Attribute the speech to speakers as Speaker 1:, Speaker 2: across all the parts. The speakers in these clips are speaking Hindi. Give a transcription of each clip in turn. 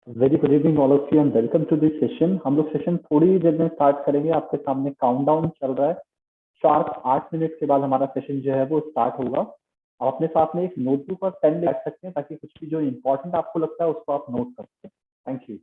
Speaker 1: Very good evening all of you and welcome to this session. हम लोग सेशन थोड़ी ही देर में स्टार्ट करेंगे। आपके सामने काउंटडाउन चल रहा है। शार्प 8 मिनट के बाद हमारा सेशन जो है वो स्टार्ट होगा। आप अपने साथ में एक नोटबुक और पेन ले सकते हैं ताकि कुछ भी जो इम्पोर्टेंट आपको लगता है उसको आप नोट कर सकें। Thank you.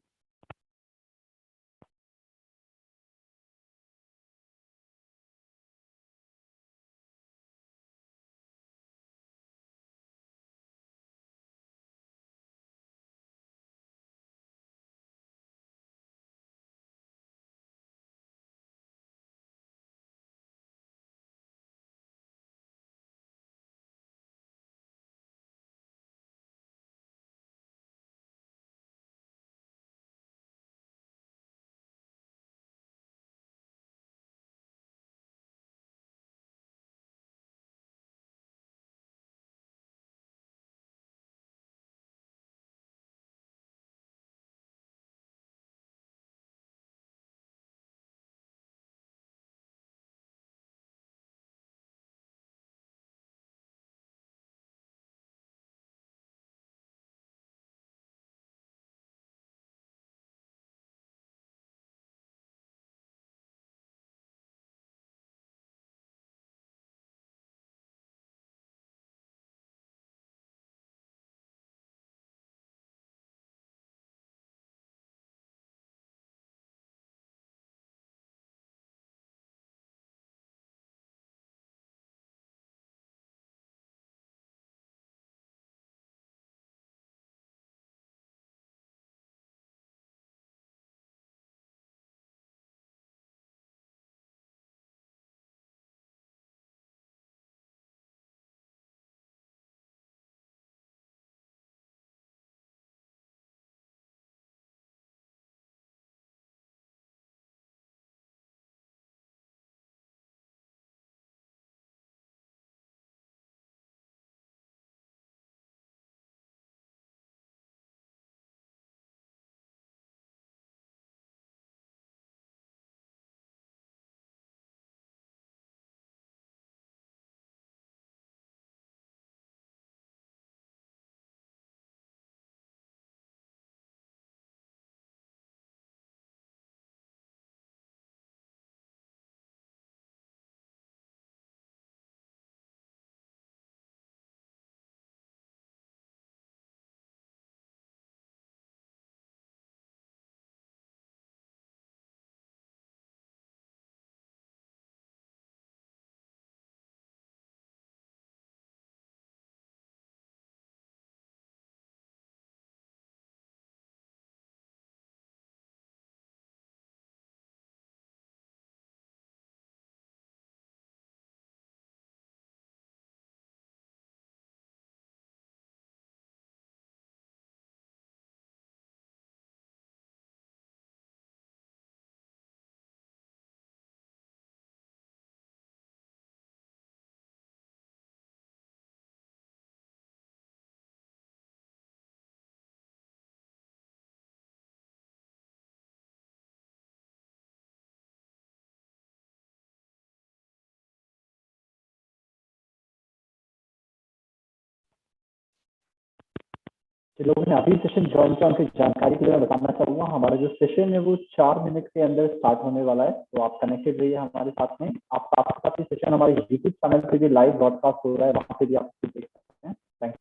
Speaker 1: जिन लोगों ने अभी सेशन ज्वाइन किया उनकी जानकारी के लिए मैं बताना चाहूंगा, हमारा जो सेशन है वो 4 मिनट के अंदर स्टार्ट होने वाला है। तो आप कनेक्टेड रहिए हमारे साथ में। आप साथ साथ ही सेशन हमारे यूट्यूब चैनल पे भी लाइव ब्रॉडकास्ट हो रहा है, वहां पे भी आप देख सकते हैं। Thank you.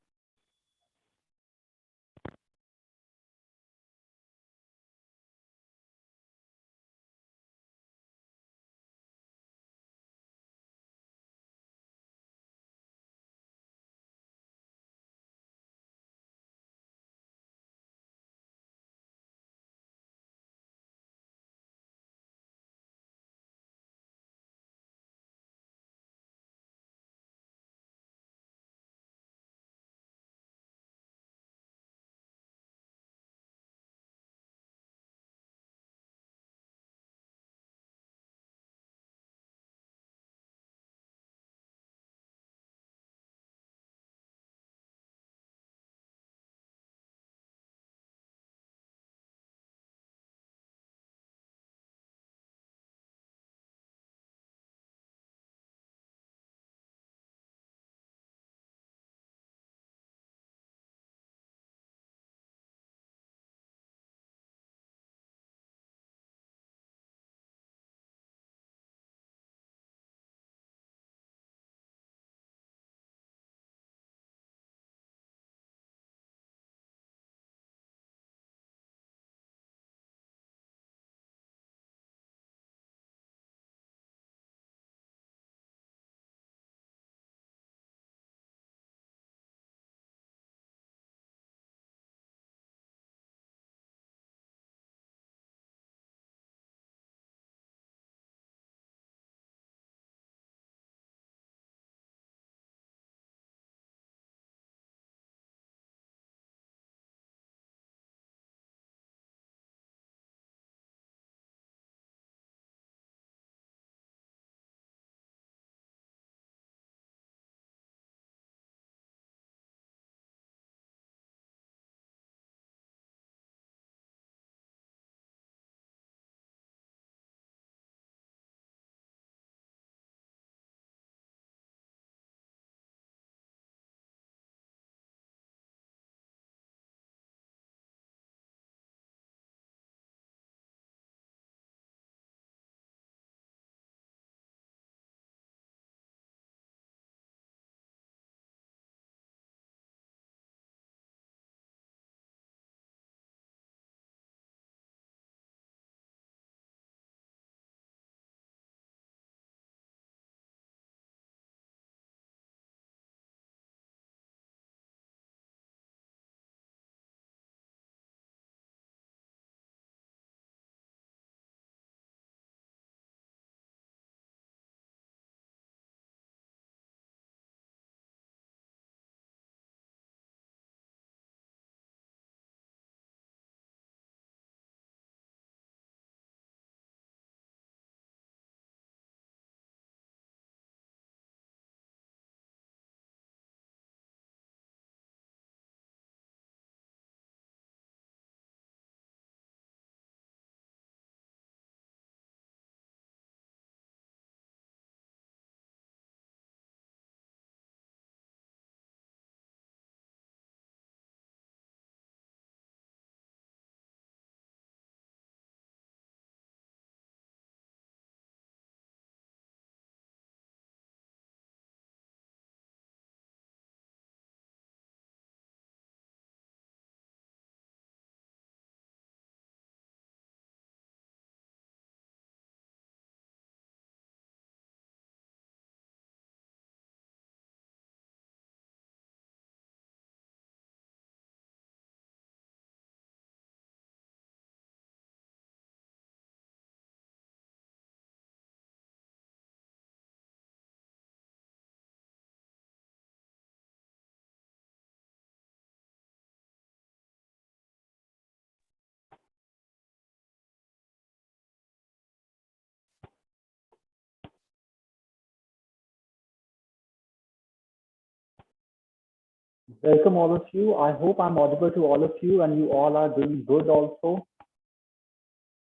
Speaker 1: Welcome all of you. I hope I'm audible to all of you and you all are doing good also.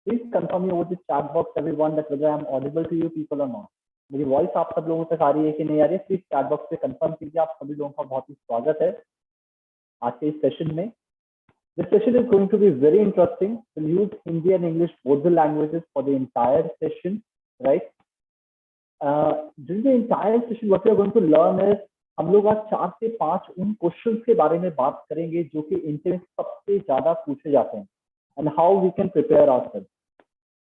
Speaker 1: Please confirm me over the chat box everyone that whether I'm audible to you people or not. मेरी वॉइस आप सब लोगों तक आ रही है कि नहीं आ रही है? प्लीज चैट बॉक्स पे कंफर्म कीजिए। आप सभी लोगों का बहुत ही स्वागत है आज के इस सेशन में। This session is going to be very interesting. We'll use Hindi and English both the languages for the entire session, right? During the entire session, what we are going to learn is हम लोग आज 4 से 5 उन क्वेश्चंस के बारे में बात करेंगे जो कि इंटरव्यू सबसे ज्यादा पूछे जाते हैं and how we can prepare ourself.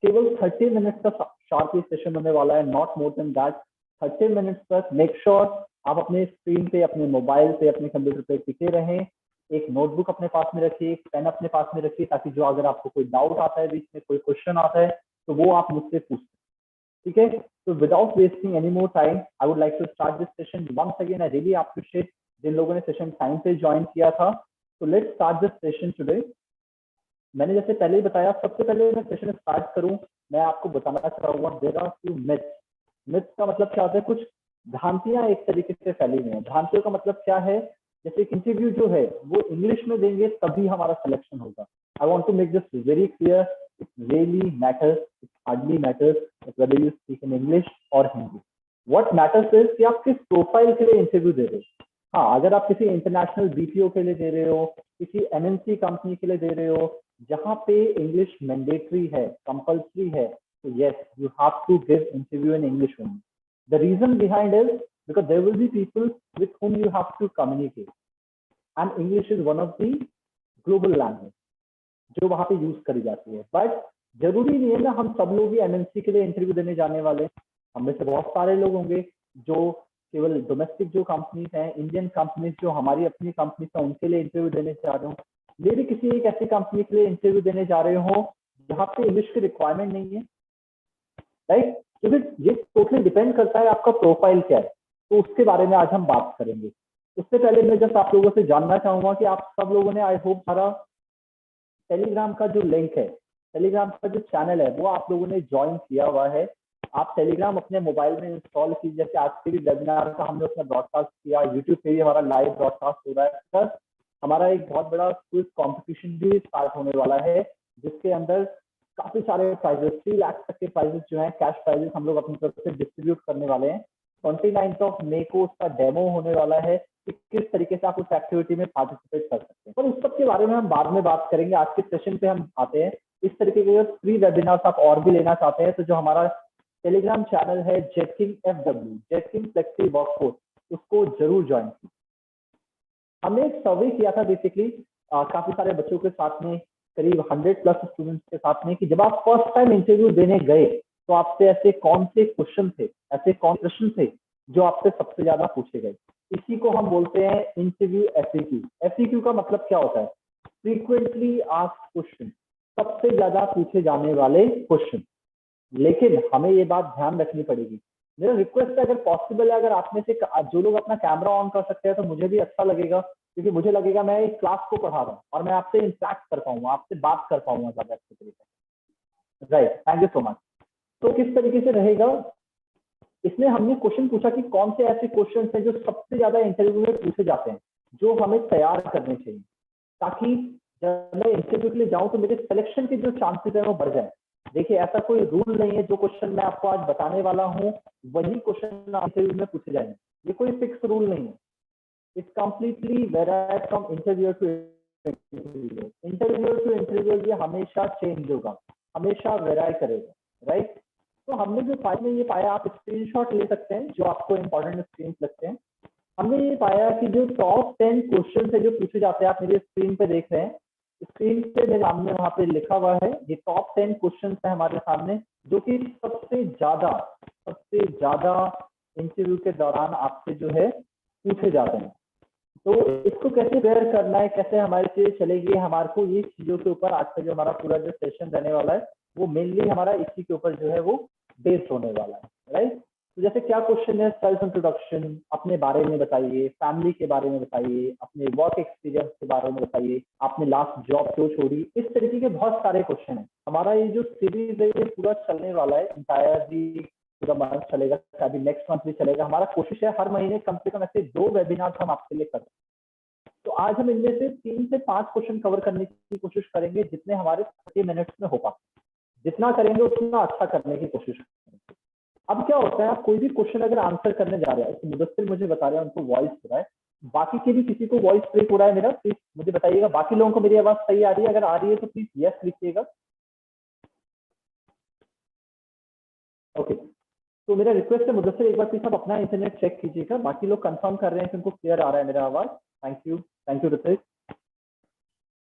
Speaker 1: केवल 30 मिनट्स का शार्प सेशन होने वाला है, not more than that. 30 minutes तक मेक श्योर आप अपने स्क्रीन पे, अपने मोबाइल पे, अपने कंप्यूटर पे टिके रहें। एक नोटबुक अपने पास में रखिए, एक पेन अपने पास में रखिए, ताकि जो अगर आपको कोई डाउट आता है, बीच में कोई क्वेश्चन आता है, तो वो आप मुझसे पूछ सकते। ठीक है, तो without wasting any more time I would like to start this session. Once again I really appreciate जिन लोगों ने सेशन टाइम पे ज्वाइन किया था। तो let's start this session today. मैंने जैसे पहले ही बताया, सबसे पहले मैं सेशन स्टार्ट करूं, मैं आपको बताना चाहूंगा there are few myths. Myths का मतलब क्या होता है? कुछ भ्रांतियां एक तरीके से फैली हुई हैं। भ्रांतियों का मतलब क्या है? जैसे इंटरव्यू जो है वो इंग्लिश में देंगे तभी हमारा सिलेक्शन होगा। I want to make this very clear, it really matters, it hardly matters whether you speak in English और हिंदी। व्हाट मैटर्स इज कि आप किस प्रोफाइल के लिए इंटरव्यू दे रहे हो। हाँ, अगर आप किसी इंटरनेशनल बीपीओ के लिए दे रहे हो, किसी एमएनसी कंपनी के लिए दे रहे हो जहाँ पे इंग्लिश मैंडेटरी है, कंपल्सरी है, तो yes you have to give interview in English only. The reason behind is because there will be people with whom you have to communicate and English is one of the global language जो वहां पे यूज करी जाती है। बट जरूरी नहीं है ना हम सब लोग ही एमएनसी के लिए इंटरव्यू देने जाने वाले। हम में से बहुत सारे लोग होंगे जो केवल डोमेस्टिक जो कंपनीज हैं, इंडियन कंपनीज जो हमारी अपनी कंपनीज हैं, उनके लिए इंटरव्यू देने जा रहे हो। मे भी किसी एक ऐसी कंपनी के लिए इंटरव्यू देने जा रहे हो जहाँ पे इंग्लिश की रिक्वायरमेंट नहीं है, राइट? क्योंकि ये टोटली डिपेंड करता है आपका प्रोफाइल क्या है। तो उसके बारे में आज हम बात करेंगे। उससे पहले मैं जस्ट आप लोगों से जानना चाहूंगा कि आप सब लोगों ने, आई होप, हमारा टेलीग्राम का जो लिंक है, टेलीग्राम का जो चैनल है, वो आप लोगों ने ज्वाइन किया हुआ है। आप टेलीग्राम अपने मोबाइल में इंस्टॉल कीजिए। जैसे आज के भी वेबिनार का हमने उसमें ब्रॉडकास्ट किया, यूट्यूब पे भी हमारा लाइव ब्रॉडकास्ट हो रहा है। प्लस हमारा एक बहुत बड़ा क्विज कंपटीशन भी स्टार्ट होने वाला है, जिसके अंदर काफी सारे प्राइजेस, 3 लाख तक के प्राइजेस जो है, कैश प्राइजेस हम लोग अपनी तरफ से डिस्ट्रीब्यूट करने वाले हैं। 29 मई को उसका डेमो होने वाला है कि किस तरीके से आप उस एक्टिविटी में पार्टिसिपेट कर सकते हैं। पर उस सब के बारे में हम बाद में बात करेंगे। आज के सेशन पे हम आते हैं। इस तरीके के फ्री वेबिनार्स आप और भी लेना चाहते हैं तो जो हमारा टेलीग्राम चैनल है Jetking FW, Jetking flexi workforce, उसको जरूर ज्वाइन कीजिए। हमने एक सर्वे किया था बेसिकली काफी सारे बच्चों के साथ में, करीब 100+ स्टूडेंट्स के साथ में, कि जब आप फर्स्ट टाइम इंटरव्यू देने गए तो आपसे ऐसे कौन से क्वेश्चन थे, ऐसे कौन प्रश्न थे जो आपसे सबसे ज्यादा पूछे गए। इसी को हम बोलते हैं इंटरव्यू FAQ। FAQ का मतलब क्या होता है? फ्रीक्वेंटली आस्क्ड क्वेश्चन, सबसे ज्यादा पूछे जाने वाले क्वेश्चन। लेकिन हमें ये बात ध्यान रखनी पड़ेगी। मेरा रिक्वेस्ट है, अगर पॉसिबल है, अगर आप में से जो लोग अपना कैमरा ऑन कर सकते हैं तो मुझे भी अच्छा लगेगा, क्योंकि मुझे लगेगा मैं एक क्लास को पढ़ा रहा हूँ और मैं आपसे इंटरेक्ट कर पाऊंगा, आपसे बात कर पाऊंगा ज्यादा अच्छे तरीके से। Right, thank you so much. तो किस तरीके से रहेगा, इसमें हमने क्वेश्चन पूछा कि कौन से ऐसे क्वेश्चन हैं जो सबसे ज्यादा इंटरव्यू में पूछे जाते हैं, जो हमें तैयार करने चाहिए, ताकि जब मैं इंटरव्यू के लिए जाऊं तो मेरे सिलेक्शन के जो चांसेस है वो बढ़ जाए। देखिए, ऐसा कोई रूल नहीं है, जो क्वेश्चन मैं आपको आज बताने वाला हूं वही क्वेश्चन इंटरव्यू में पूछे जाएंगे। ये कोई फिक्स रूल नहीं है। It's completely varied from interview to interview. Interview to interview ये हमेशा चेंज होगा, हमेशा वेराई करेगा, राइट? तो हमने जो फाइल में ये पाया, आप स्क्रीनशॉट ले सकते हैं जो आपको इंपॉर्टेंट स्क्रीन लगते हैं। हमने ये पाया कि जो टॉप 10 क्वेश्चन है जो पूछे जाते हैं, आप मेरे स्क्रीन पे देख रहे हैं, स्क्रीन पे मेरे सामने वहां पे लिखा हुआ है, ये टॉप 10 क्वेश्चन है हमारे सामने, जो कि सबसे ज्यादा इंटरव्यू के दौरान आपसे जो है पूछे जाते हैं। तो इसको कैसे बेयर करना है, कैसे हमारे से चलेगी, हमारे को ये चीजों के ऊपर आज का जो हमारा पूरा जो सेशन रहने वाला है वो मेनली हमारा इसी के ऊपर जो है वो बेस्ड होने वाला है, राइट? तो जैसे क्या क्वेश्चन है, सेल्फ इंट्रोडक्शन, अपने बारे में बताइए, फैमिली के बारे में बताइए, अपने वर्क एक्सपीरियंस के बारे में बताइए, आपने लास्ट जॉब क्यों छोड़ी। इस तरीके के बहुत सारे क्वेश्चन है। हमारा ये जो सीरीज है ये पूरा चलने वाला है, इंटायरली पूरा मंथ चलेगा, अभी नेक्स्ट मंथ भी चलेगा। हमारा कोशिश है हर महीने कम से कम ऐसे 2 वेबिनार हम आपके लिए करें। तो आज हम इनमें से 3 से 5 क्वेश्चन कवर करने की कोशिश करेंगे, जितने हमारे 30 मिनट्स में हो पाए। जितना करेंगे उतना अच्छा करने की कोशिश करेंगे। अब क्या होता है, आप कोई भी क्वेश्चन अगर आंसर करने जा रहे हैं, तो मुदस्सिर मुझे बता रहे हैं उनको वॉइस हो रहा है, बाकी के भी किसी को वॉइस ब्रेक हो रहा है मेरा, प्लीज मुझे बताइएगा। बाकी लोगों को मेरी आवाज सही आ रही है? अगर आ रही है तो प्लीज यस लिखिएगा। ओके, तो मेरा रिक्वेस्ट है मुदस्सिर एक बार प्लीज आप अपना इंटरनेट चेक कीजिएगा। बाकी लोग कंफर्म कर रहे हैं कि उनको क्लियर आ रहा है मेरा आवाज। Thank you Hrithik.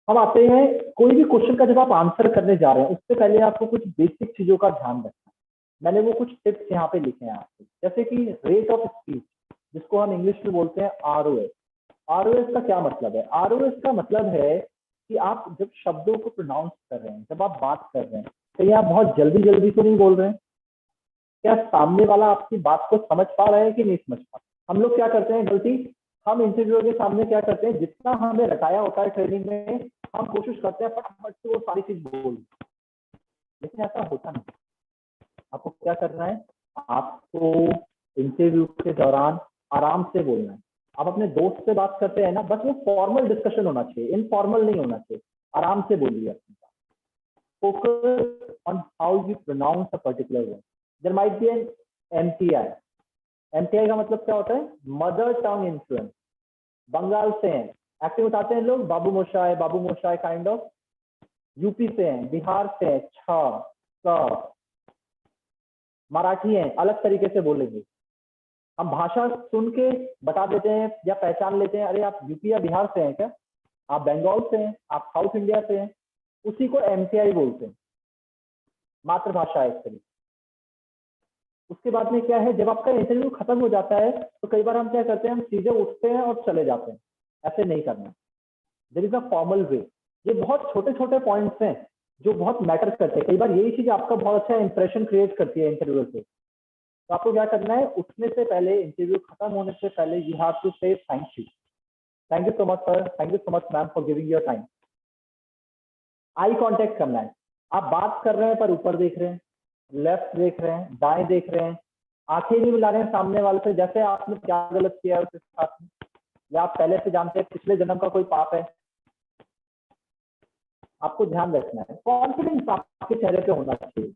Speaker 1: हम आते हैं, कोई भी क्वेश्चन का जब आप आंसर करने जा रहे हैं उससे पहले आपको कुछ बेसिक चीजों का ध्यान रखना है। मैंने वो कुछ टिप्स यहाँ पे लिखे हैं आपको, जैसे कि रेट ऑफ स्पीच, जिसको हम इंग्लिश में बोलते हैं आरओएस। आरओएस का क्या मतलब है? आरओएस का मतलब है कि आप जब शब्दों को प्रोनाउंस कर रहे हैं, जब आप बात कर रहे हैं, कहीं आप बहुत जल्दी जल्दी तो नहीं बोल रहे हैं? क्या सामने वाला आपकी बात को समझ पा रहा है कि नहीं समझ पा रहा? हम लोग क्या करते हैं गलती, हम इंटरव्यूअर के सामने क्या करते हैं, जितना हमें रटाया होता है ट्रेनिंग में, हम कोशिश करते हैं फटाफट से वो सारी चीज बोल, लेकिन ऐसा होता नहीं। आपको क्या करना है, आपको इंटरव्यू के दौरान आराम से बोलना है। आप अपने दोस्त से बात करते हैं ना, बस वो फॉर्मल डिस्कशन होना चाहिए, इनफॉर्मल नहीं होना चाहिए। आराम से बोलिए अपनी बात। Focus on how you pronounce a particular word. There might be an MTI. MTI का मतलब क्या होता है? Mother tongue influence. बंगाल से हैं, एक्टिंग उठाते हैं लोग, बाबू मोशाय काइंड ऑफ। यूपी से हैं, बिहार से हैं, छ, मराठी हैं, अलग तरीके से बोलेंगे। हम भाषा सुन के बता देते हैं या पहचान लेते हैं, अरे आप यूपी या बिहार से हैं क्या, आप बंगाल से हैं, आप साउथ इंडिया से हैं। उसी को एमटीआई बोलते हैं, मातृभाषा एक तरीके। उसके बाद में क्या है, जब आपका इंटरव्यू खत्म हो जाता है तो कई बार हम क्या करते हैं, हम सीधे उठते हैं और चले जाते हैं। ऐसे नहीं करना, there is a formal way. ये बहुत छोटे छोटे पॉइंट्स हैं जो बहुत मैटर करते हैं। कई बार यही चीज आपका बहुत अच्छा इंप्रेशन क्रिएट करती है इंटरव्यू से। तो आपको क्या करना है, उठने से पहले, इंटरव्यू खत्म होने से पहले, यू हैव टू से thank you so much sir, thank you so much ma'am for giving your time. Eye contact करना है। आप बात कर रहे हैं पर ऊपर देख रहे हैं, लेफ्ट देख रहे हैं, दाएं देख रहे हैं, आंखें नहीं मिला रहे हैं सामने वाले से, जैसे आपने क्या गलत किया है उसके साथ में, या आप पहले से जानते हैं पिछले जन्म का कोई पाप है। आपको ध्यान रखना है, कॉन्फिडेंस आपके चेहरे पे होना चाहिए।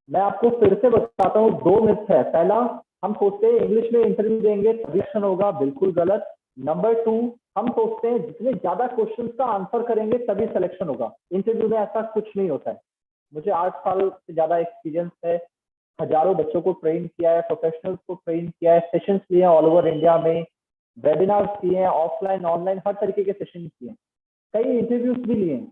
Speaker 1: मैं आपको फिर से बताता हूँ, 2 मिथ है। पहला, हम सोचते हैं इंग्लिश में इंटरव्यू देंगे तभी सिलेक्शन होगा, बिल्कुल गलत। नंबर 2, हम सोचते हैं जितने ज्यादा क्वेश्चंस का आंसर करेंगे तभी सिलेक्शन होगा। इंटरव्यू में ऐसा कुछ नहीं होता है। मुझे 8 साल से ज्यादा एक्सपीरियंस है, हजारों बच्चों को ट्रेन किया है, प्रोफेशनल्स को ट्रेन किया है, सेशंस लिए हैं ऑल ओवर इंडिया में, वेबिनार्स किए हैं, ऑफलाइन ऑनलाइन हर तरीके के सेशन किए हैं, कई इंटरव्यूज भी लिए हैं,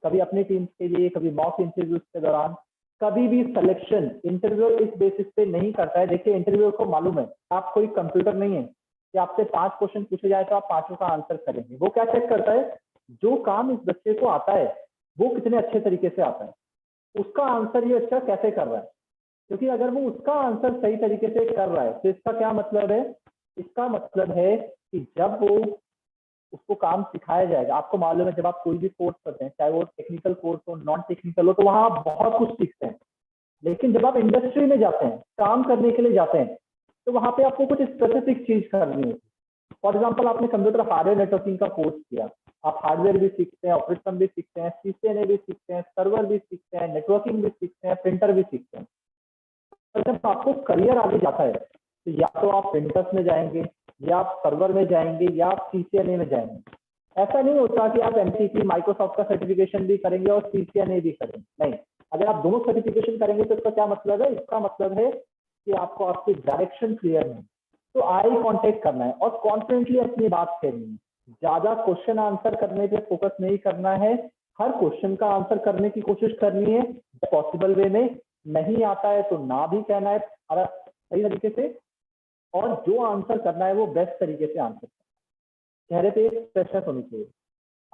Speaker 1: कभी अपनी टीम के लिए, कभी मॉक इंटरव्यूज के दौरान। कभी भी सिलेक्शन इंटरव्यूअर इस बेसिस पे नहीं करता है। देखिए, इंटरव्यूअर को मालूम है आप कोई कंप्यूटर नहीं है कि आपसे 5 क्वेश्चन पूछे जाए तो आप 5 का आंसर करेंगे। वो क्या चेक करता है, जो काम इस बच्चे को आता है वो कितने अच्छे तरीके से आता है, उसका आंसर ये अच्छा कैसे कर रहा है। क्योंकि अगर वो उसका आंसर सही तरीके से कर रहा है तो इसका क्या मतलब है, इसका मतलब है कि जब वो उसको काम सिखाया जाएगा। आपको मालूम है, जब आप कोई भी कोर्स करते हैं, चाहे वो टेक्निकल कोर्स हो, नॉन टेक्निकल हो, तो वहां आप बहुत कुछ सीखते हैं। लेकिन जब आप इंडस्ट्री में जाते हैं, काम करने के लिए जाते हैं, तो वहां पे आपको कुछ स्पेसिफिक चीज करनी होती है। फॉर एग्जाम्पल, आपने कंप्यूटर हार्डवेयर नेटवर्किंग का कोर्स किया, आप हार्डवेयर भी सीखते हैं, ऑपरेशन भी सीखते हैं, सीसीएनए भी सीखते हैं, सर्वर भी सीखते हैं, नेटवर्किंग भी सीखते हैं, प्रिंटर भी सीखते हैं। तो जब आपको करियर आगे जाता है तो या तो आप प्रिंटर्स में जाएंगे, या आप सर्वर में जाएंगे, या आप सीसीएनए में जाएंगे। ऐसा नहीं होता कि आप एमसीसी माइक्रोसॉफ्ट का सर्टिफिकेशन भी करेंगे और सीसीएनए भी करेंगे, नहीं। अगर आप दोनों सर्टिफिकेशन करेंगे तो इसका क्या मतलब है, इसका मतलब है कि आपको आपकी डायरेक्शन क्लियर है। तो आई कांटेक्ट करना है और कॉन्फिडेंटली अपनी बात करनी है। ज्यादा क्वेश्चन आंसर करने पे फोकस नहीं करना है, हर क्वेश्चन का आंसर करने की कोशिश करनी है पॉसिबल वे में। नहीं आता है तो ना भी कहना है सही तरीके से, और जो आंसर करना है वो बेस्ट तरीके से आंसर करना है। चेहरे पे एक फ्रेशनेस होनी चाहिए।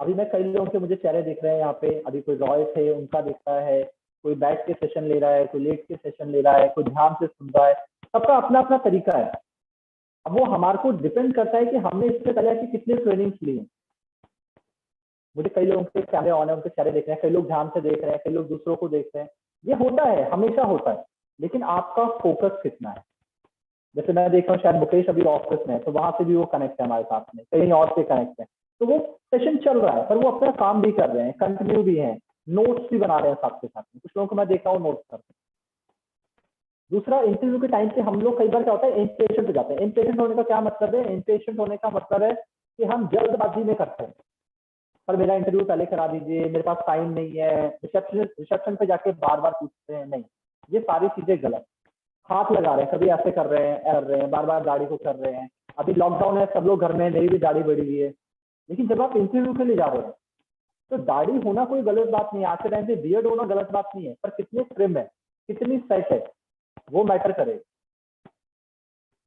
Speaker 1: अभी मैं कई लोगों के मुझे चेहरे दिख रहे हैं यहाँ पे, अभी कोई रॉय थे उनका दिख रहा है, कोई बैठ के सेशन ले रहा है, कोई लेट के सेशन ले रहा है, कोई ध्यान से सुन रहा है, सबका अपना अपना तरीका है। अब वो हमारे को डिपेंड करता है कि हमने इससे पहले ऐसी कितनी ट्रेनिंग्स ली है। मुझे कई लोगों के कैमरे ऑन है, उनके चेहरे देख रहे हैं, कई लोग ध्यान से देख रहे हैं, कई लोग दूसरों को देख रहे हैं। ये होता है, हमेशा होता है, लेकिन आपका फोकस कितना है, जैसे मैं देख रहा हूँ शायद मुकेश अभी ऑफिस में है, तो वहां से भी वो कनेक्ट है हमारे साथ में, कहीं और से कनेक्ट है, तो वो सेशन चल रहा है पर वो अपना काम भी कर रहे हैं, कंटिन्यू भी है, नोट्स भी बना रहे हैं साथ के साथ में। कुछ लोगों को मैं देखा हूँ नोट्स करते हैं। दूसरा, इंटरव्यू के टाइम पे हम लोग कई बार क्या होता है, इम्पेशेंट हो जाते हैं। इम्पेशेंट होने का क्या मतलब है? इम्पेशेंट होने का मतलब है कि हम जल्दबाजी में करते हैं, पर मेरा इंटरव्यू पहले करा दीजिए, मेरे पास टाइम नहीं है, रिसेप्शन पे जाके बार बार पूछते हैं। नहीं, ये सारी चीजें गलत। हाथ लगा रहे हैं, कभी ऐसे कर रहे हैं, कर रहे हैं, बार बार दाढ़ी को कर रहे हैं। अभी लॉकडाउन है, सब लोग घर में, मेरी भी दाढ़ी बढ़ी हुई है, लेकिन जब आप इंटरव्यू के लिए जा रहे हैं तो दाढ़ी होना कोई गलत बात नहीं है। आज के टाइम पे बियर्ड होना गलत बात नहीं है, पर कितने ट्रिम है, कितनी सेट है, वो मैटर करे।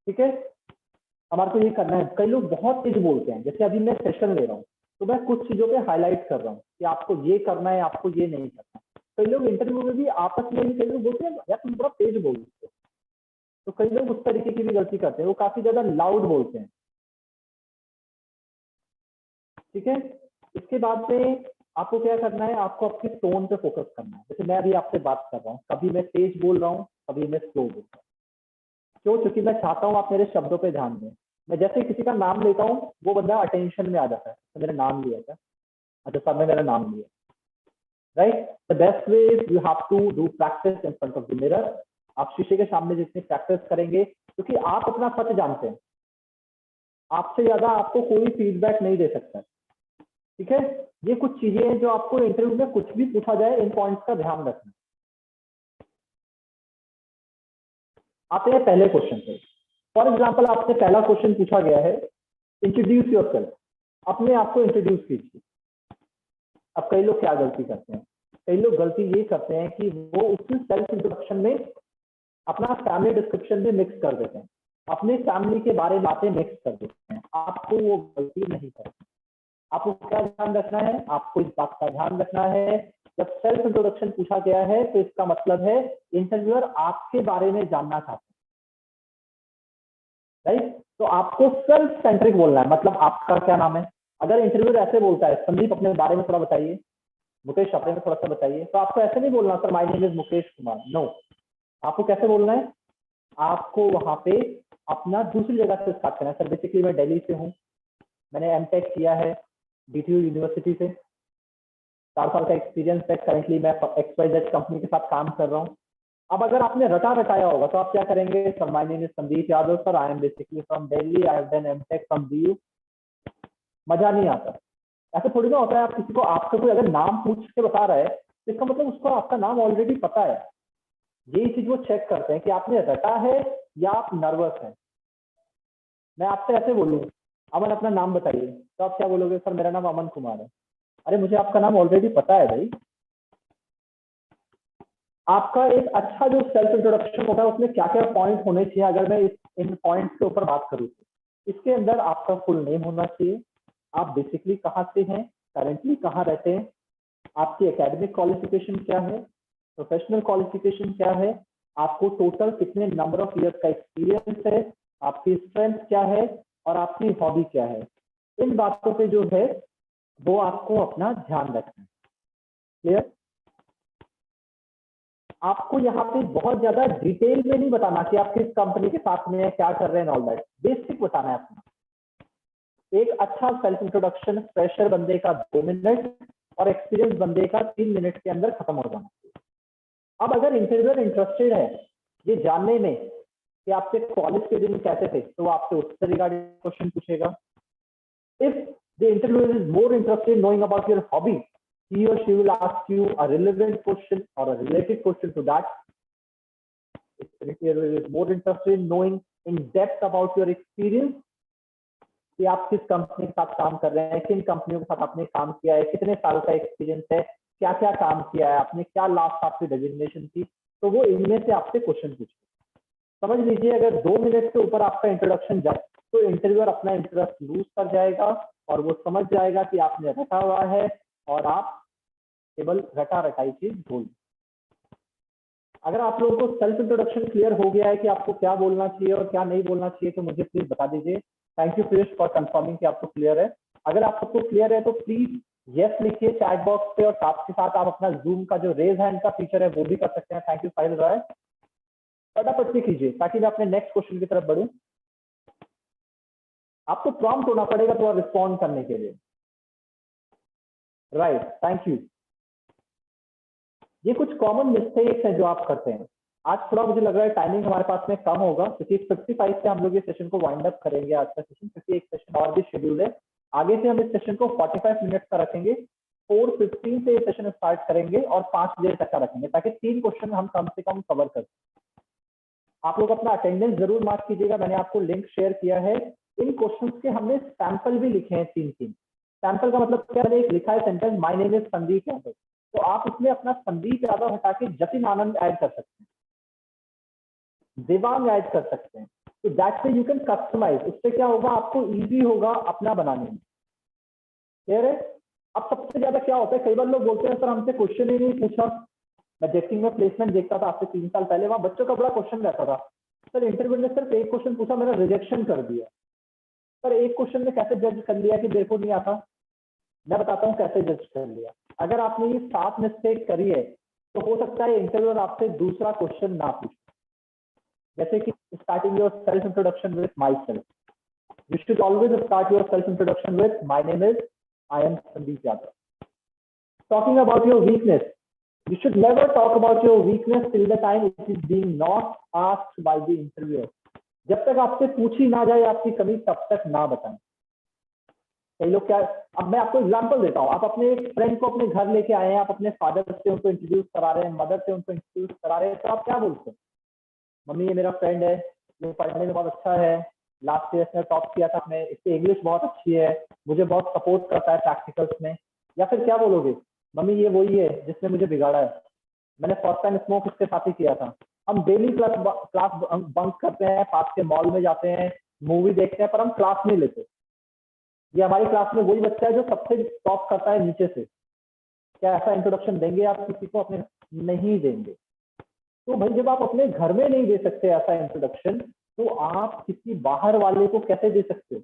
Speaker 1: ठीक है, हमारे को ये करना है। कई लोग बहुत तेज बोलते हैं, जैसे अभी मैं सेशन ले रहा हूँ तो मैं कुछ चीजों पे हाईलाइट कर रहा हूँ कि आपको ये करना है, आपको ये नहीं करना। कई लोग इंटरव्यू में भी आपस में भी कई लोग बोलते हैं यार तुम बड़ा तेज बोलते हो, तो कई लोग उस तरीके की भी गलती करते हैं, वो काफी ज्यादा लाउड बोलते हैं। ठीक है, इसके बाद में आपको क्या करना है, आपको आपके टोन पे फोकस करना है। जैसे मैं अभी आपसे बात कर रहा हूँ, कभी मैं तेज बोल रहा हूँ, कभी मैं स्लो बोल रहा हूँ। क्यों? क्योंकि मैं चाहता हूँ आप मेरे शब्दों पे ध्यान दें। मैं जैसे किसी का नाम लेता हूँ वो बंदा अटेंशन में आ जाता है, तो मेरा नाम लिया था, अच्छा सर ने मेरा नाम लिया, right. The best way is you have to do practice in front of the mirror. आप शीशे के सामने जितनी प्रैक्टिस करेंगे, क्योंकि आप अपना सच जानते हैं, आपसे ज्यादा आपको कोई फीडबैक नहीं दे सकता। ठीक है, ये कुछ चीजें हैं जो आपको इंटरव्यू में कुछ भी पूछा जाए, इन पॉइंट्स का ध्यान रखना। आते हैं पहले क्वेश्चन पे। फॉर एग्जाम्पल, आपसे पहला क्वेश्चन पूछा गया है, इंट्रोड्यूस योरसेल्फ, अपने आप को इंट्रोड्यूस कीजिए। अब कई लोग क्या गलती करते हैं, कई लोग गलती ये करते हैं कि वो उसी सेल्फ इंट्रोडक्शन में अपना फैमिली डिस्क्रिप्शन भी मिक्स कर देते हैं, अपने फैमिली के बारे में बातें मिक्स कर देते हैं। आपको वो गलती नहीं करनी। आपको क्या ध्यान रखना है? आपको इस बात का ध्यान रखना है, जब सेल्फ इंट्रोडक्शन पूछा गया है तो इसका मतलब है इंटरव्यूअर आपके बारे में जानना चाहते हैं, राइट। तो आपको सेल्फ सेंट्रिक बोलना है, मतलब आपका क्या नाम है। अगर इंटरव्यूअर ऐसे बोलता है, संदीप अपने बारे में थोड़ा बताइए, मुकेश अपने में थोड़ा सा बताइए, तो आपको ऐसे नहीं बोलना sir my name is Mukesh Kumar, no. आपको कैसे बोलना है? आपको वहां पे अपना दूसरी जगह से स्टार्ट करना है। सर बेसिकली मैं दिल्ली से हूँ, मैंने एमटेक किया है डीटीयू यूनिवर्सिटी से, 4 साल का एक्सपीरियंस है, करेंटली मैं XYZ कंपनी के साथ काम कर रहा हूँ। अब अगर आपने रटा रटाया होगा तो आप क्या करेंगे? Sir my name is Sandeep Yadav sir, I am basically from Delhi, I have done MTech from DU। मजा नहीं आता। ऐसा थोड़ी ना होता है, आप किसी को आपका कोई अगर नाम पूछ के बता रहा है तो इसका मतलब उसको आपका नाम ऑलरेडी पता है। यही चीज वो चेक करते हैं कि आपने रटा है या आप नर्वस हैं। मैं आपसे ऐसे बोलूँ, अमन अपना नाम बताइए, तो आप क्या बोलोगे? सर मेरा नाम अमन कुमार है। अरे मुझे आपका नाम ऑलरेडी पता है भाई। आपका एक अच्छा जो सेल्फ इंट्रोडक्शन होता है उसमें क्या क्या पॉइंट होने चाहिए, अगर मैं इन पॉइंट्स के ऊपर बात करूँ तो इसके अंदर आपका फुल नेम होना चाहिए, आप बेसिकली कहाँ से हैं, करेंटली कहाँ रहते हैं, आपकी एकेडमिक क्वालिफिकेशन क्या है, प्रोफेशनल क्वालिफिकेशन क्या है, आपको टोटल कितने नंबर ऑफ ईयर्स का एक्सपीरियंस है, आपकी स्ट्रेंथ क्या है और आपकी हॉबी क्या है। इन बातों पे जो है वो आपको अपना ध्यान रखना है। क्लियर? आपको यहाँ पे बहुत ज्यादा डिटेल में नहीं बताना कि आप किस कंपनी के साथ में क्या कर रहे हैं, ऑल दैट बेसिक बताना है अपना। एक अच्छा सेल्फ इंट्रोडक्शन फ्रेशर बंदे का 2 मिनट और एक्सपीरियंस बंदे का 3 मिनट के अंदर खत्म हो जाना चाहिए। अब अगर इंटरव्यूअर इंटरेस्टेड है ये जानने में कि आपके कॉलेज के दिन कैसे थे, तो वो आपसे उससे रिगार्डिंग क्वेश्चन पूछेगा। If the interviewer is more interested in knowing about your hobby, he or she will ask you a relevant question or a related question to that. If the interviewer is more interested in knowing in depth about your experience, कि आप किस कंपनी के साथ काम कर रहे हैं, किन कंपनियों के साथ आपने काम किया है, कितने साल का एक्सपीरियंस है, क्या क्या काम किया है आपने, क्या लास्ट आपकी डेजिग्नेशन थी, तो वो इनमें से आपसे क्वेश्चन पूछे। समझ लीजिए अगर 2 मिनट से ऊपर आपका इंट्रोडक्शन जाए तो इंटरव्यूअर अपना इंटरेस्ट लूज कर जाएगा और वो समझ जाएगा कि आपने रखा हुआ है और आप केवल रटा रटाई चीज बोल। अगर आप लोगों को सेल्फ इंट्रोडक्शन क्लियर हो गया है कि आपको क्या बोलना चाहिए और क्या नहीं बोलना चाहिए तो मुझे प्लीज बता दीजिए। Thank you Piyush for confirming कि आपको क्लियर है। अगर आप सबको क्लियर है तो प्लीज यस लिखिए चैट बॉक्स पे, और साथ के साथ आप अपना जूम का जो रेज हैंड का फीचर है वो भी कर सकते हैं। थैंक यू साहिल रॉय। फटाफट से कीजिए ताकि मैं अपने नेक्स्ट क्वेश्चन की तरफ बढ़ूं। आपको प्रॉम्प्ट होना पड़ेगा थोड़ा रिस्पॉन्ड करने के लिए। Right, thank you. ये कुछ कॉमन मिस्टेक्स हैं जो आप करते हैं। आज थोड़ा मुझे लग रहा है टाइमिंग हमारे पास में कम होगा क्योंकि 55 से हम लोग ये सेशन को वाइंड अप करेंगे आज का सेशन, क्योंकि एक सेशन और भी शेड्यूल है। आगे से हम इस सेशन को 45 मिनट का रखेंगे, 4:15 से ये सेशन स्टार्ट करेंगे और 5 बजे तक का रखेंगे ताकि 3 क्वेश्चन हम कम से कम कवर कर सकें। आप लोग अपना अटेंडेंस जरूर मार्क कीजिएगा, मैंने आपको लिंक शेयर किया है। इन क्वेश्चंस के हमने सैंपल भी लिखे हैं 3-3। सैंपल का मतलब क्या, मैंने एक लिखा है sentence, my name is Sandeep Yadav, तो आप उसमें अपना संदीप यादव हटा के जतिन आनंद ऐड कर सकते हैं, देवांग ऐड कर सकते हैं। तो that way you can customize, उससे क्या होगा, आपको इजी होगा अपना बनाने में। क्लियर है? अब सबसे ज्यादा क्या होता है, कई बार लोग बोलते हैं सर हमसे क्वेश्चन ही नहीं पूछा। मैं जेकिंग में प्लेसमेंट देखता था आपसे 3 साल पहले, वहां बच्चों का बड़ा क्वेश्चन रहता था, सर इंटरव्यू में सिर्फ एक क्वेश्चन पूछा, मैंने रिजेक्शन कर दिया। सर एक क्वेश्चन में कैसे जज कर लिया कि देखो नहीं आता? मैं बताता हूँ कैसे जज कर लिया। अगर आपने ये 7 मिस्टेक करी है तो हो सकता है इंटरव्यूअर आपसे दूसरा क्वेश्चन ना पूछे, जैसे कि starting your self introduction with my self. You should always start your self introduction with my name is, I am Sandeep Yadav. Talking about your weakness, you should never talk about your weakness till the time it is being not asked by the interviewer. जब तक आपसे पूछी ना जाए आपकी कमी तब तक ना बताएं। कई लोग क्या, अब मैं आपको एग्जांपल देता हूँ, आप अपने एक फ्रेंड को अपने घर लेके आए हैं, आप अपने फादर से उनको इंट्रोड्यूस करा रहे हैं, मदर से उनको इंट्रोड्यूस करा रहे हैं, तो आप क्या बोलते हैं? मम्मी ये मेरा फ्रेंड है, ये पढ़ने में बहुत अच्छा है, लास्ट ईयर में टॉप किया था, मैं इसकी इंग्लिश बहुत अच्छी है, मुझे बहुत सपोर्ट करता है प्रैक्टिकल्स में। या फिर क्या बोलोगे, मम्मी ये वही है जिसने मुझे बिगाड़ा है, मैंने फर्स्ट टाइम स्मोक इसके साथ ही किया था, हम डेली क्लास बंक करते हैं, पास के मॉल में जाते हैं, मूवी देखते हैं, पर हम क्लास नहीं लेते। ये हमारी क्लास में वही बच्चा है जो सबसे टॉप करता है नीचे से। क्या ऐसा इंट्रोडक्शन देंगे आप किसी को अपने? नहीं देंगे। तो भाई जब आप अपने घर में नहीं दे सकते ऐसा इंट्रोडक्शन, तो आप किसी बाहर वाले को कैसे दे सकते हो?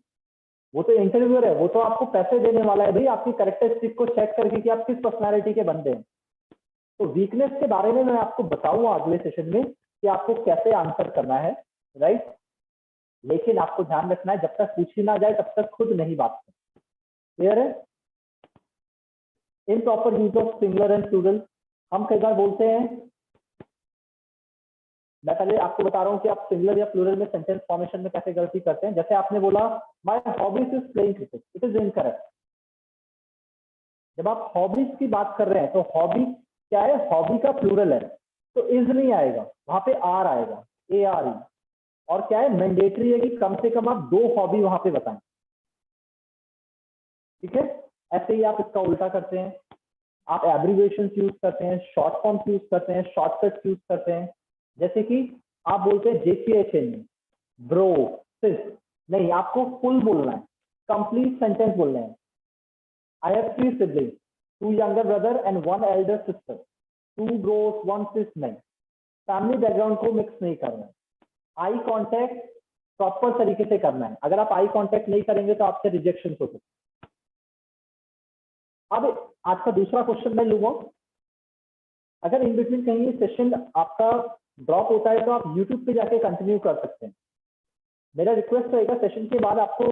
Speaker 1: वो तो इंटरव्यूअर है, वो तो आपको पैसे देने वाला है भाई आपकी कैरेक्टरिस्टिक को चेक करके कि आप किस पर्सनालिटी के बंदे हैं। तो वीकनेस के बारे में मैं आपको बताऊंगा अगले सेशन में कि आपको कैसे आंसर करना है, राइट? लेकिन आपको ध्यान रखना है जब तक पूछी ना जाए तब तक खुद नहीं बात करें। क्लियर है? Improper use of singular and plural, हम कई बार बोलते हैं, मैं पहले आपको बता रहा हूँ कि आप सिंगुलर या प्लूरल में सेंटेंस फॉर्मेशन में कैसे गलती करते हैं। जैसे आपने बोला my hobbies is playing cricket, it is incorrect. जब आप हॉबीज की बात कर रहे हैं तो हॉबी क्या है, हॉबी का प्लूरल है, तो इज नहीं आएगा, वहां पे आर आएगा, ARE। और क्या है, मैंडेटरी है कि कम से कम आप 2 हॉबी वहां पे बताएं। ठीक है? ऐसे ही आप इसका उल्टा करते हैं, आप एब्रीविएशन यूज करते हैं, शॉर्ट फॉर्म यूज करते हैं, शॉर्टकट यूज करते हैं। जैसे कि आप बोलते हैं JCHN, ब्रो, सिस, नहीं, आपको फुल बोलना है, कंप्लीट सेंटेंस बोलना है। I have 3 siblings, 2 younger brother and 1 elder sister, 2 bros, 1 sis, नहीं, फैमिली बैकग्राउंड को मिक्स नहीं करना है। आई कांटेक्ट प्रॉपर तरीके से करना है, अगर आप आई कांटेक्ट नहीं करेंगे तो आपसे रिजेक्शन हो सकते। अब आज का दूसरा क्वेश्चन मैं लूंगा, अगर इन बिटवीन कहीं सेशन आपका ड्रॉप होता है तो आप यूट्यूब पे जाके कंटिन्यू कर सकते हैं। मेरा रिक्वेस्ट रहेगा सेशन के बाद आपको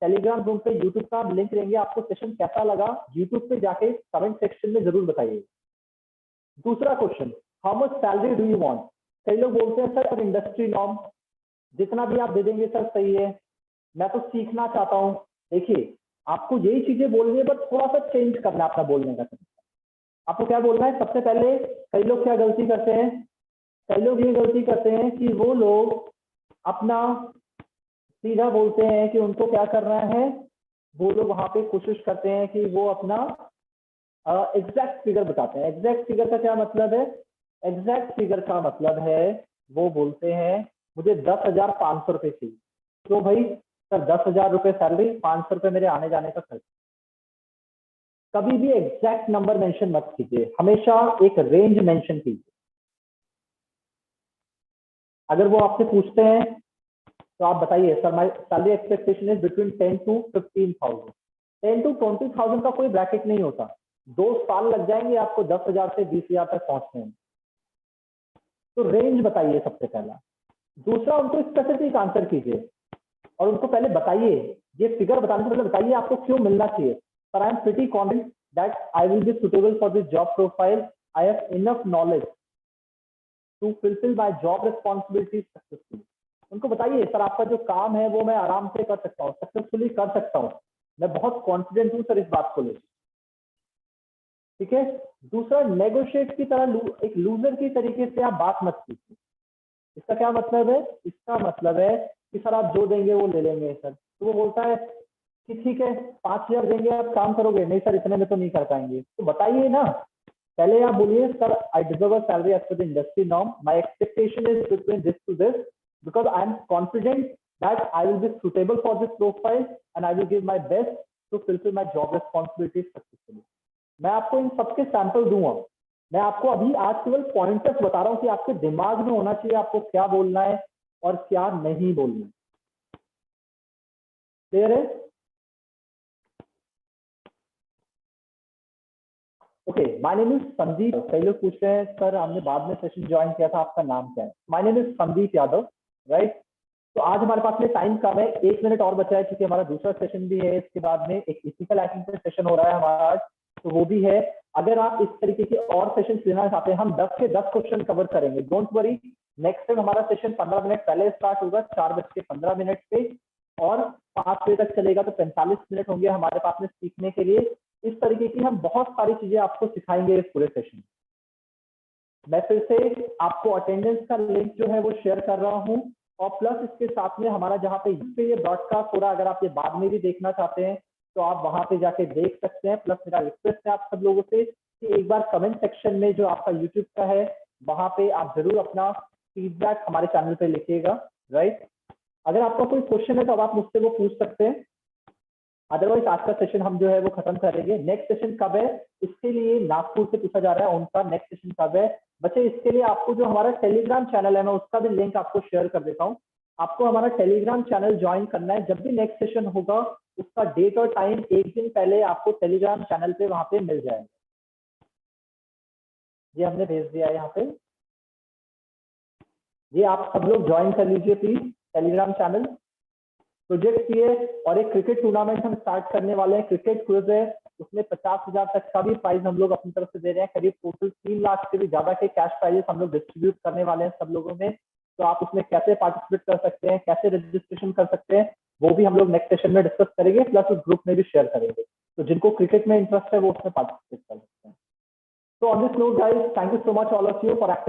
Speaker 1: टेलीग्राम ग्रुप पे यूट्यूब का लिंक देंगे, आपको सेशन कैसा लगा यूट्यूब पे जाके कमेंट सेक्शन में जरूर बताइए। दूसरा question, how much salary do you want? कई लोग बोलते हैं सर इंडस्ट्री नॉर्म, जितना भी आप दे देंगे सर सही है, मैं तो सीखना चाहता हूँ। देखिए आपको यही चीजें बोलनी है, बट थोड़ा सा चेंज करना है अपना बोलने का तरीका। आपको क्या बोलना है? सबसे पहले कई लोग क्या गलती करते हैं, कई लोग ये गलती करते हैं कि वो लोग अपना सीधा बोलते हैं कि उनको क्या करना है, वो लोग वहां पे कोशिश करते हैं कि वो अपना एग्जैक्ट फिगर बताते हैं। एग्जैक्ट फिगर का क्या मतलब है? एग्जैक्ट फिगर का मतलब है वो बोलते हैं मुझे 10,500 रुपए चाहिए, तो भाई सर 10,000 रुपए सैलरी, 500 रुपए मेरे आने जाने का खर्च। कभी भी एग्जैक्ट नंबर मेंशन मत कीजिए, हमेशा एक रेंज मेंशन कीजिए। अगर वो आपसे पूछते हैं तो आप बताइए sir my salary expectation is between 10 to 15,000। 10 to 20,000 का कोई ब्रैकेट नहीं होता, 2 साल लग जाएंगे आपको 10,000 से 20,000 तक पहुंचने में। तो रेंज बताइए सबसे पहला। दूसरा, उनको स्पेसिफिक आंसर कीजिए और उनको पहले बताइए, ये फिगर बताने से पहले बताइए आपको क्यों मिलना चाहिए। पर I am pretty confident that I will be suitable for this job profile, I have enough knowledge to fulfil my job responsibilities successfully. उनको बताइए सर आपका जो काम है वो मैं आराम से कर सकता हूँ, सक्सेसफुली कर सकता हूँ, मैं बहुत कॉन्फिडेंट हूँ सर इस बात को लेकर। ठीक है। दूसरा, नेगोशिएट की तरह एक लूजर की तरीके से आप बात मत कीजिए। इसका क्या मतलब है? इसका मतलब है कि सर आप जो देंगे वो ले लेंगे सर। तो वो बोलता है कि ठीक है 5,000 देंगे आप काम करोगे? नहीं सर इतने में तो नहीं कर पाएंगे। तो बताइए ना, पहले आप बोलिए sir I deserve a salary as per the industry norm, my expectation is between this to this, because I am confident that I will be suitable for this profile and I will give my best to fulfil my job responsibilities successfully. मैं आपको इन सबके सैंपल दूंगा। मैं आपको अभी आज केवल पॉइंटर्स बता रहा हूं कि आपके दिमाग में होना चाहिए आपको क्या बोलना है और क्या नहीं बोलना है। क्लियर है? Okay, my name is Sandeep. कई लोग पूछ रहे हैं सर हमने बाद में सेशन ज्वाइन किया था, आपका नाम क्या है? My name is Sandeep Yadav, right. तो आज हमारे पास में टाइम कम है, 1 मिनट और बचा है क्योंकि हमारा दूसरा सेशन भी है। इसके बाद में एक इथिकल हैकिंग पे सेशन हो रहा है हमारा आज, तो वो भी है। अगर आप इस तरीके के और सेशन लेना चाहते हैं, हम 10 से 10 क्वेश्चन कवर करेंगे, डोंट वरी। नेक्स्ट टाइम हमारा सेशन 15 मिनट पहले स्टार्ट होगा, 4:15 पे, और 5 बजे तक चलेगा, तो 45 मिनट होंगे हमारे पास में सीखने के लिए। इस तरीके की हम बहुत सारी चीजें आपको सिखाएंगे इस पूरे सेशन। मैं फिर से आपको अटेंडेंस का लिंक जो है वो शेयर कर रहा हूँ, और प्लस इसके साथ में हमारा जहाँ पे ये ब्रॉडकास्ट हो रहा है, अगर आप ये बाद में भी देखना चाहते हैं तो आप वहां पे जाके देख सकते हैं। प्लस मेरा रिक्वेस्ट है आप सब लोगों से कि एक बार कमेंट सेक्शन में जो आपका यूट्यूब का है वहां पे आप जरूर अपना फीडबैक हमारे चैनल पे लिखिएगा, राइट। अगर आपका कोई क्वेश्चन है तो अब आप मुझसे वो पूछ सकते हैं, अदरवाइज आज का सेशन हम जो है वो खत्म करेंगे। नेक्स्ट सेशन कब है इसके लिए नागपुर से पूछा जा रहा है, उनका नेक्स्ट सेशन कब है बच्चे? इसके लिए आपको जो हमारा टेलीग्राम चैनल है, मैं उसका भी लिंक आपको शेयर कर देता हूँ। आपको हमारा टेलीग्राम चैनल ज्वाइन करना है। जब भी नेक्स्ट सेशन होगा उसका डेट और टाइम एक दिन पहले आपको टेलीग्राम चैनल पे वहां पे मिल जाएगा। ये हमने भेज दिया है यहाँ पे, ये आप सब लोग ज्वाइन कर लीजिए प्लीज टेलीग्राम चैनल। प्रोजेक्ट किए, और एक क्रिकेट टूर्नामेंट हम स्टार्ट करने वाले हैं, क्रिकेट क्विज है, उसमें 50,000 तक का भी प्राइज हम लोग अपनी तरफ से दे रहे हैं। करीब टोटल 3 लाख से भी ज्यादा के कैश प्राइजेस हम लोग डिस्ट्रीब्यूट करने वाले हैं सब लोगों में। तो आप उसमें कैसे पार्टिसिपेट कर सकते हैं, कैसे रजिस्ट्रेशन कर सकते हैं, वो भी हम लोग नेक्स्ट सेशन में डिस्कस करेंगे, प्लस उस ग्रुप में भी शेयर करेंगे। तो जिनको क्रिकेट में इंटरेस्ट है वो उसमें पार्टिसिपेट कर सकते हैं। So on this note, guys, thank you so much all of you for